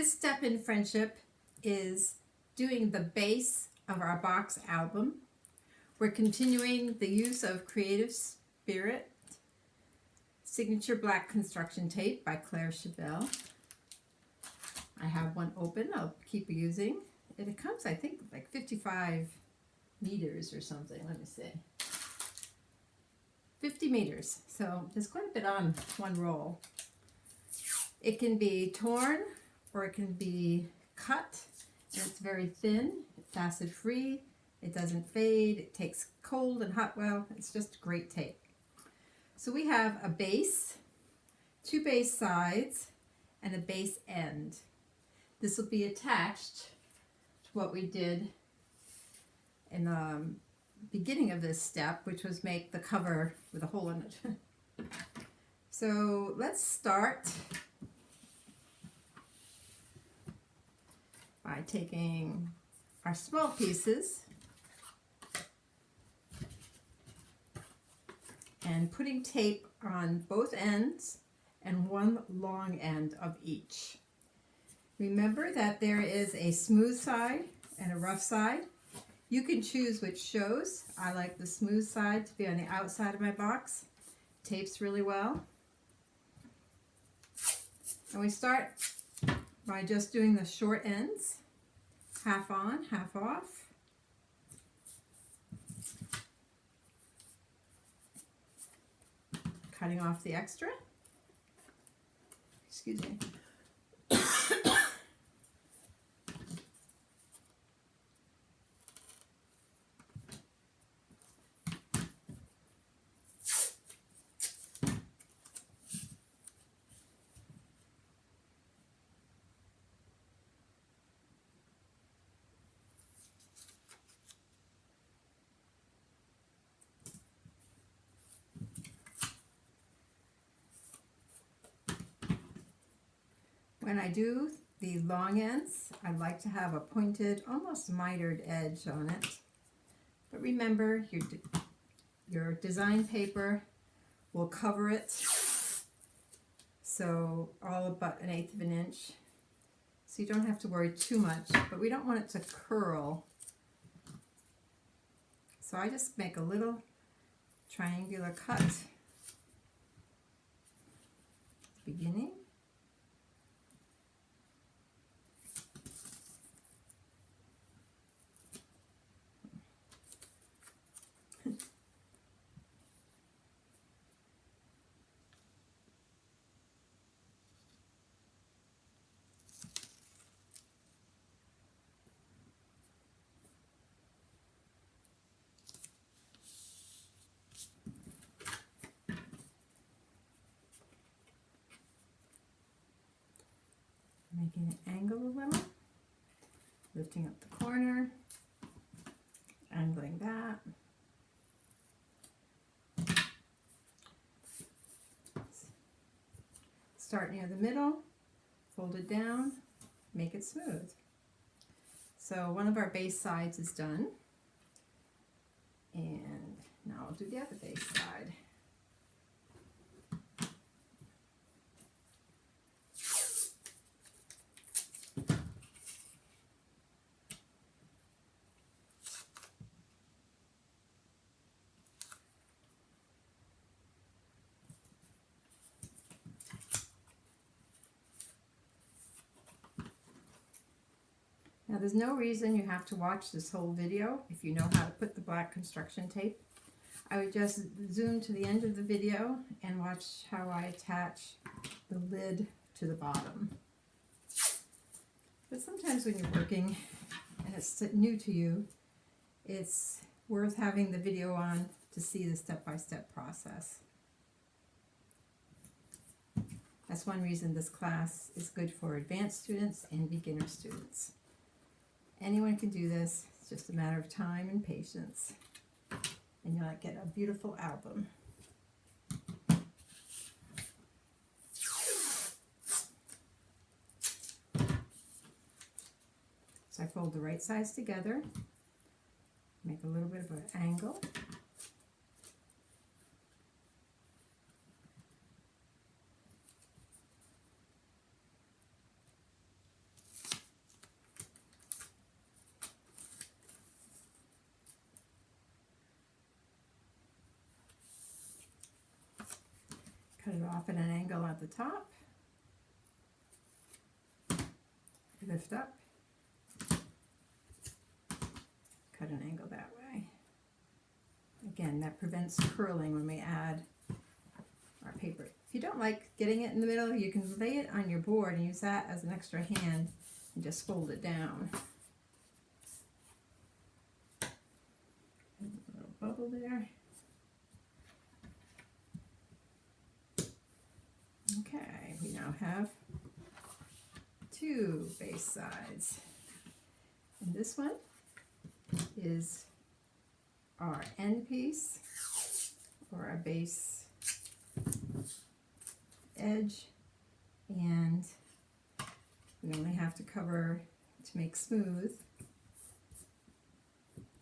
This step in friendship is doing the base of our box album. We're continuing the use of Creative Spirit Signature Black Construction Tape by Claire Chabelle. I have one open, I'll keep using. It comes, I think, like 55 meters or something. Let me see. 50 meters, so there's quite a bit on one roll. It can be torn or it can be cut, and it's very thin, it's acid free, it doesn't fade, it takes cold and hot well, it's just great tape. So we have a base, two base sides, and a base end. This will be attached to what we did in the beginning of this step, which was make the cover with a hole in it. So let's start by taking our small pieces and putting tape on both ends and one long end of each. Remember that there is a smooth side and a rough side. You can choose which shows. I like the smooth side to be on the outside of my box. Tapes really well. And we start by just doing the short ends, half on, half off. Cutting off the extra. Excuse me. When I do the long ends, I like to have a pointed, almost mitered edge on it. But remember, your design paper will cover it, so all but 1/8 of an inch. So you don't have to worry too much, but we don't want it to curl. So I just make a little triangular cut at the beginning. Making it angle a little, lifting up the corner, angling that. Start near the middle, fold it down, make it smooth. So one of our base sides is done, and now I'll do the other base side. Now there's no reason you have to watch this whole video if you know how to put the black construction tape. I would just zoom to the end of the video and watch how I attach the lid to the bottom. But sometimes when you're working and it's new to you, it's worth having the video on to see the step-by-step process. That's one reason this class is good for advanced students and beginner students. Anyone can do this, it's just a matter of time and patience, and you'll get a beautiful album. So I fold the right sides together, make a little bit of an angle, Cut it off at an angle at the top. Lift up. Cut an angle that way. Again, that prevents curling when we add our paper. If you don't like getting it in the middle, you can lay it on your board and use that as an extra hand and just fold it down. A little bubble there. Okay, we now have two base sides. And this one is our end piece, or our base edge, and we only have to cover, to make smooth,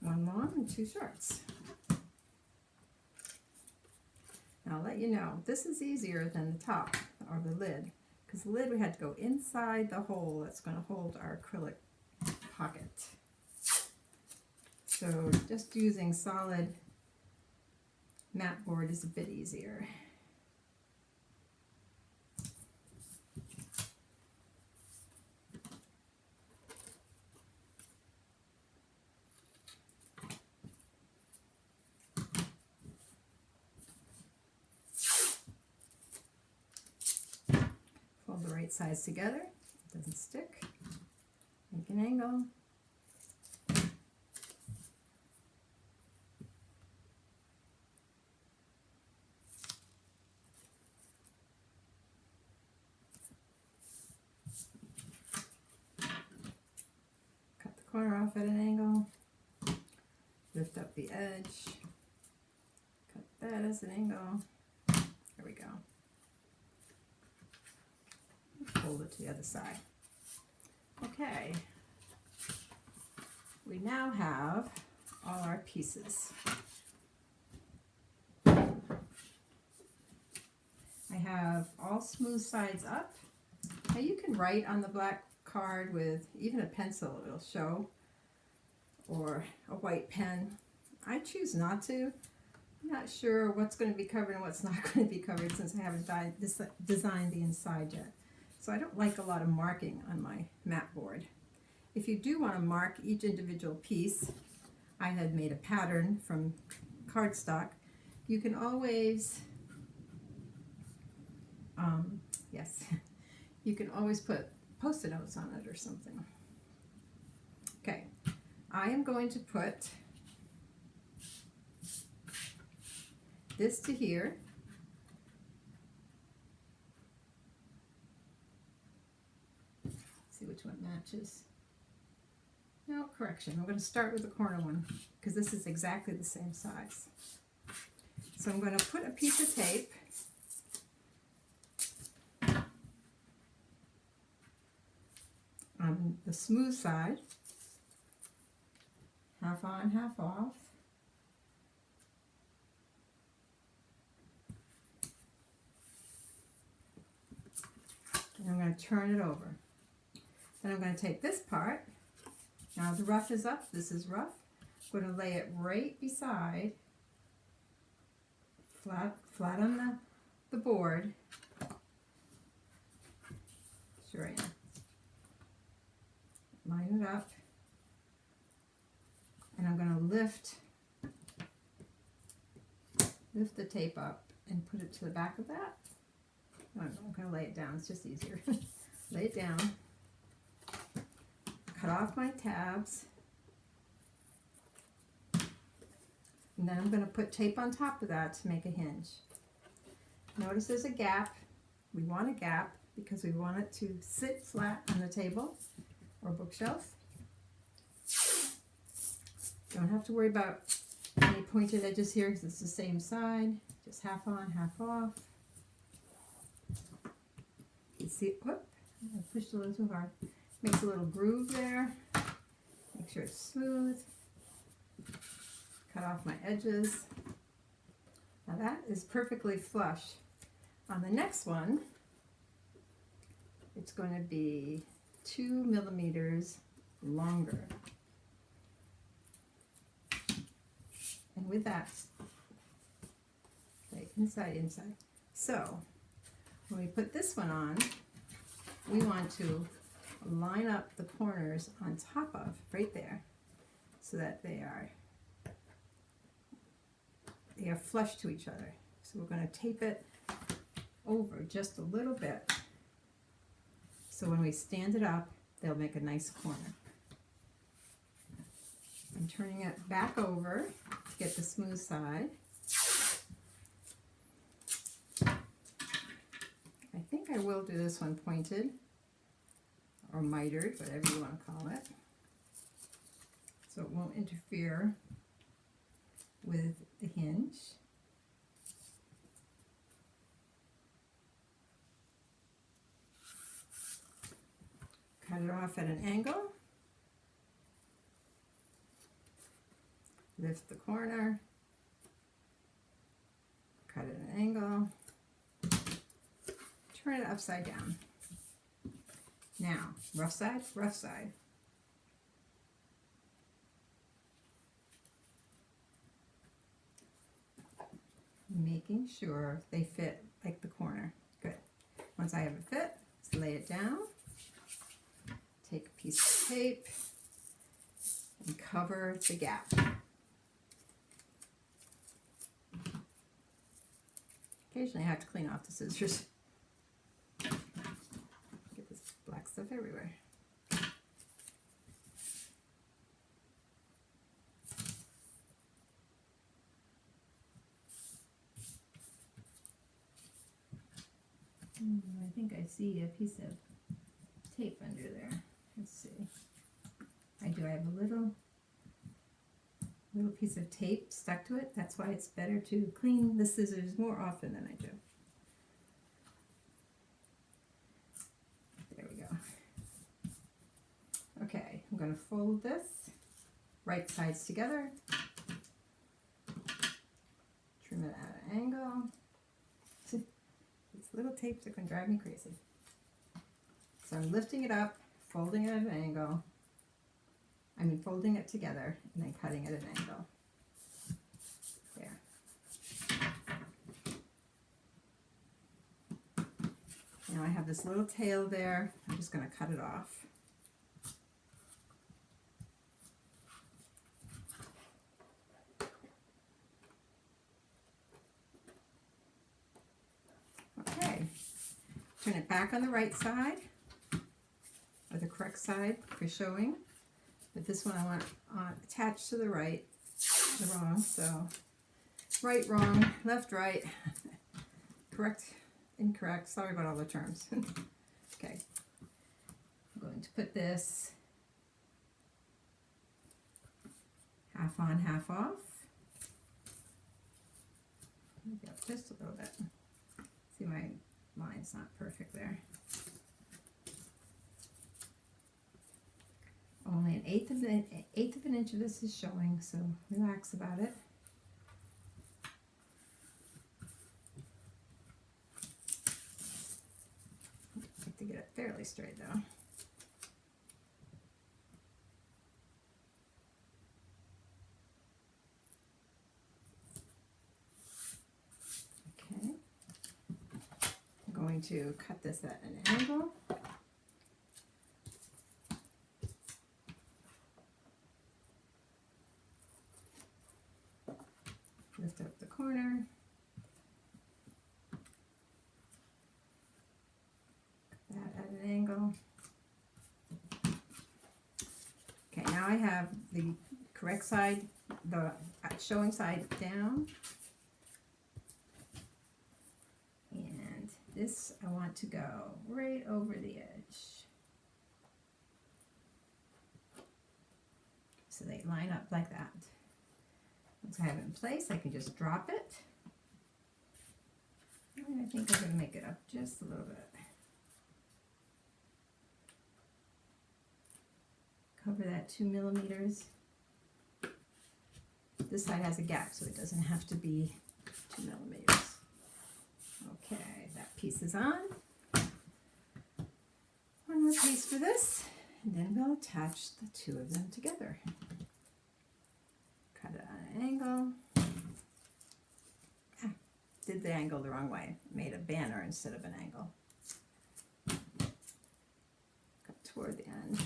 one long and two shorts. Now I'll let you know, this is easier than the top or the lid, because the lid we had to go inside the hole that's going to hold our acrylic pocket. So just using solid mat board is a bit easier. Fold the right sides together, it doesn't stick. Make an angle. Corner off at an angle, lift up the edge, cut that as an angle, there we go. Fold it to the other side. Okay, we now have all our pieces. I have all smooth sides up. Now you can write on the black card with even a pencil, it'll show, or a white pen. I choose not to. I'm not sure what's going to be covered and what's not going to be covered since I haven't designed the inside yet. So I don't like a lot of marking on my mat board. If you do want to mark each individual piece, I had made a pattern from cardstock. You can always, you can always put Post-it notes on it or something. Okay, I am going to put this to here. See which one matches. No, correction. I'm going to start with the corner one because this is exactly the same size. So I'm going to put a piece of tape on the smooth side, half on, half off. And I'm going to turn it over. Then I'm going to take this part. Now the rough is up, this is rough. I'm going to lay it right beside, flat on the board. Sure I am. Line it up, and I'm going to lift the tape up and put it to the back of that. I'm going to lay it down, it's just easier. Lay it down, cut off my tabs, and then I'm going to put tape on top of that to make a hinge. Notice there's a gap. We want a gap because we want it to sit flat on the table or bookshelf. Don't have to worry about any pointed edges here because it's the same side. Just half on, half off. You see, whoop, I pushed a little too hard. Makes a little groove there. Make sure it's smooth. Cut off my edges. Now that is perfectly flush. On the next one, it's going to be 2 millimeters longer. And with that, right, inside. So when we put this one on, we want to line up the corners on top of, right there, so that they are flush to each other. So we're going to tape it over just a little bit, so when we stand it up, they'll make a nice corner. I'm turning it back over to get the smooth side. I think I will do this one pointed or mitered, whatever you want to call it, so it won't interfere with the hinge. Cut it off at an angle. Lift the corner. Cut at an angle. Turn it upside down. Now, rough side, rough side. Making sure they fit like the corner. Good. Once I have it fit, let's lay it down. Take a piece of tape and cover the gap. Occasionally I have to clean off the scissors. Get this black stuff everywhere. I think I see a piece of tape under there. Let's see. I do. I have a little piece of tape stuck to it. That's why it's better to clean the scissors more often than I do. There we go. Okay, I'm going to fold this right sides together. Trim it at an angle. These little tapes are going to drive me crazy. So I'm lifting it up, folding it at an angle. Folding it together and then cutting it at an angle. There. Now I have this little tail there. I'm just going to cut it off. Okay. Turn it back on the right side, or the correct side for showing. But this one I want attached to the right, the wrong, so right, wrong, left, right, correct, incorrect, sorry about all the terms. Okay, I'm going to put this half on, half off. Maybe up just a little bit. See, my line's not perfect there. Only an eighth of an inch of this is showing, so relax about it. I have to get it fairly straight though. Okay. I'm going to cut this at an angle. Lift up the corner. Cut that at an angle. Okay, now I have the correct side, the showing side down. And this I want to go right over the edge. So they line up like that. Once I have it in place, I can just drop it. And I think I'm going to make it up just a little bit. Cover that 2 millimeters. This side has a gap, so it doesn't have to be 2 millimeters. Okay, that piece is on. One more piece for this, and then we'll attach the two of them together. Cut it at an angle. did the angle the wrong way. Made a banner instead of an angle. Cut toward the end.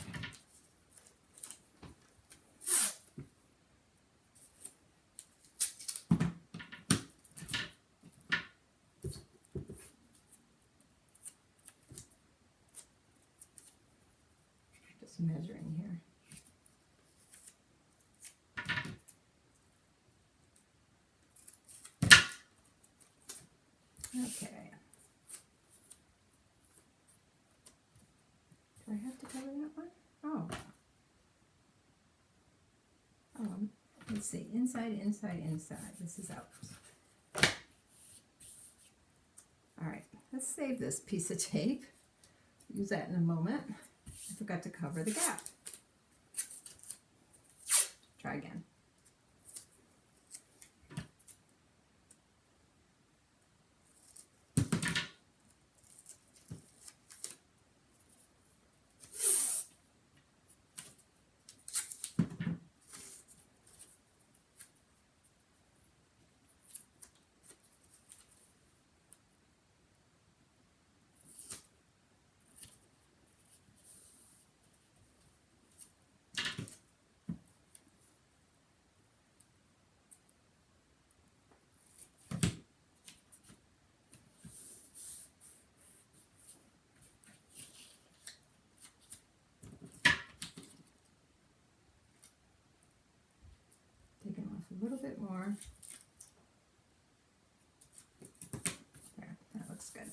Just measuring here. Okay. Do I have to cover that one? Oh. Let's see. Inside, inside, inside. This is out. All right. Let's save this piece of tape. Use that in a moment. I forgot to cover the gap. Try again. Taking off a little bit more. There, that looks good.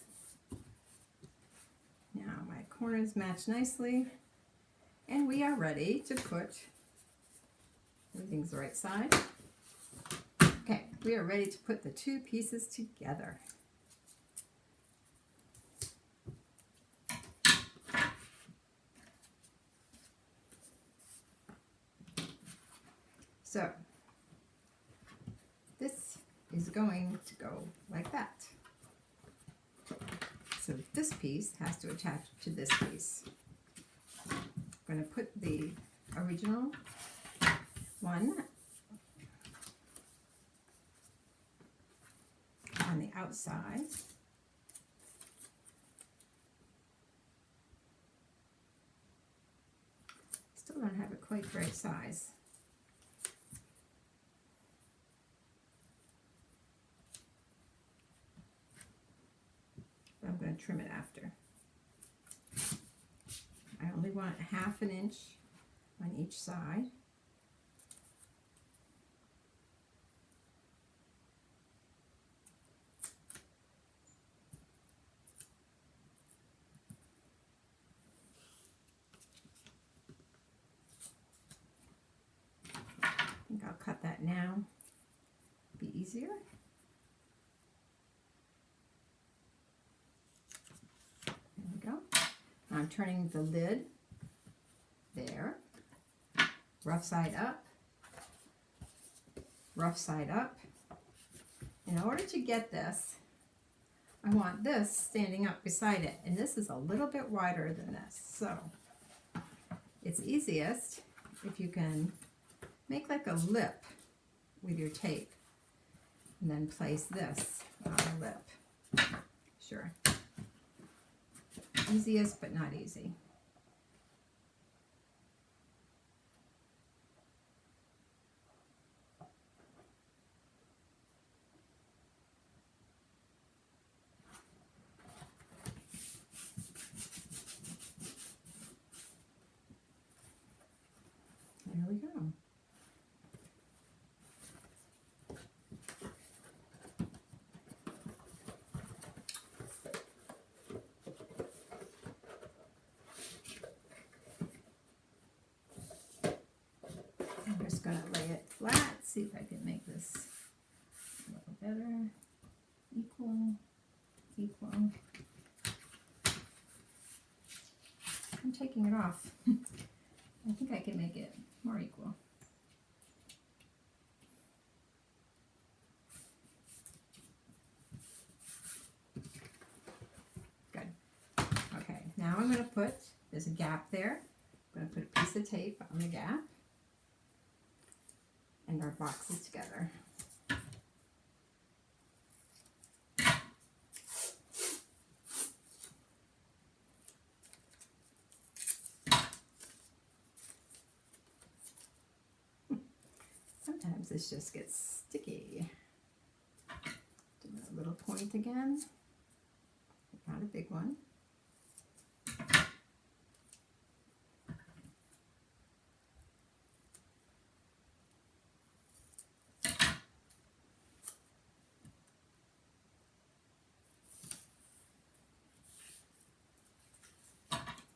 Now my corners match nicely, and we are ready to put, everything's the right side. Okay, we are ready to put the two pieces together. So this is going to go like that. So this piece has to attach to this piece. I'm going to put the original one on the outside. Still don't have it quite the right size. I'm going to trim it after. I only want 1/2 inch on each side. I think I'll cut that now. Be easier. I'm turning the lid there, rough side up, rough side up. In order to get this, I want this standing up beside it, and this is a little bit wider than this, so it's easiest if you can make like a lip with your tape and then place this on the lip. Sure. Easiest, but not easy. There we go. Going to lay it flat, see if I can make this a little better, equal. I'm taking it off. I think I can make it more equal. Good. Okay, now I'm going to put, there's a gap there, I'm going to put a piece of tape on the gap. And our boxes together. Sometimes this just gets sticky. Do a little point again, not a big one.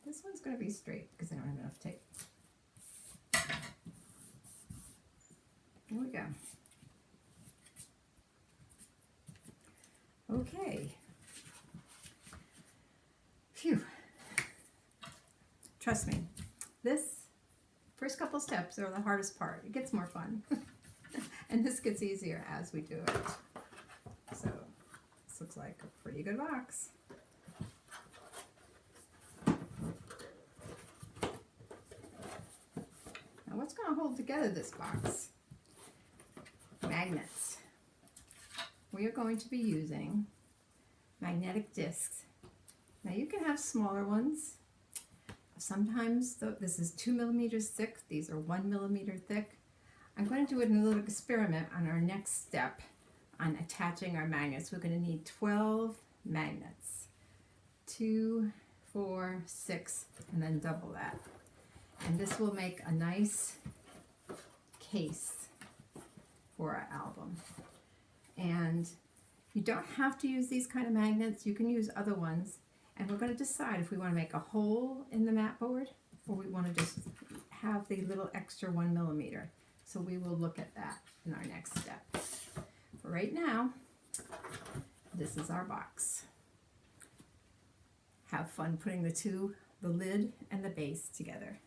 This one's going to be straight because I don't have enough tape. There we go. Okay. Phew. Trust me, this first couple steps are the hardest part. It gets more fun. And this gets easier as we do it. So this looks like a pretty good box. Now what's going to hold together this box? Magnets. We are going to be using magnetic discs. Now you can have smaller ones. Sometimes this is 2 millimeters thick. These are 1 millimeter thick. I'm going to do a little experiment on our next step on attaching our magnets. We're going to need 12 magnets. 2, 4, 6, and then double that. And this will make a nice case for our album. And you don't have to use these kind of magnets. You can use other ones. And we're going to decide if we want to make a hole in the mat board or we want to just have the little extra 1 millimeter. So we will look at that in our next step. For right now, this is our box. Have fun putting the lid and the base together.